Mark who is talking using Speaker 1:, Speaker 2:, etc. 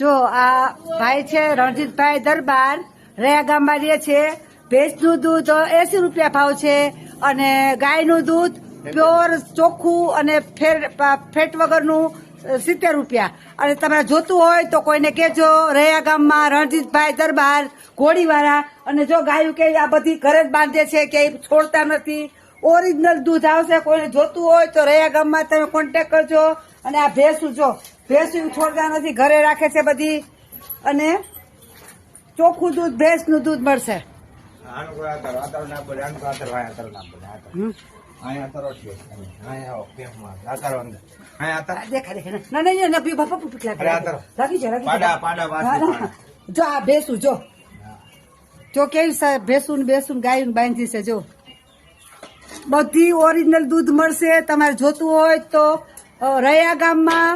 Speaker 1: જો આ ભાઈ છે રણજીતભાઈ દરબાર, રયા ગામમાં રહે છે. ભેંસનું દૂધ 80 રૂપિયા ભાવ છે અને ગાયનું દૂધ પ્યોર ચોખ્ખું અને ફેટ વગરનું 70 રૂપિયા. અને તમારે જોતું હોય તો કોઈને કહેજો. રયા ગામમાં રણજીતભાઈ દરબાર ઘોડીવાળા. અને જો ગાયું કે આ બધી ઘરે જ બાંધે છે કે છોડતા નથી, ઓરિજિનલ દૂધ આવશે. કોઈને જોતું હોય તો રયા ગામમાં તમે કોન્ટેક્ટ કરજો. અને આ ભેંસું જો ભેંસું છોડતા નથી, ઘરે રાખે છે બધી. અને ચોખ્ખું દૂધ ભેંસનું દૂધ મળશે. જો આ ભેંસું જો કેવી ભેંસું ગાયું બાંધી છે. જો બધી ઓરિજિનલ દૂધ મળશે. તમારે જોતું હોય તો રયા ગામમાં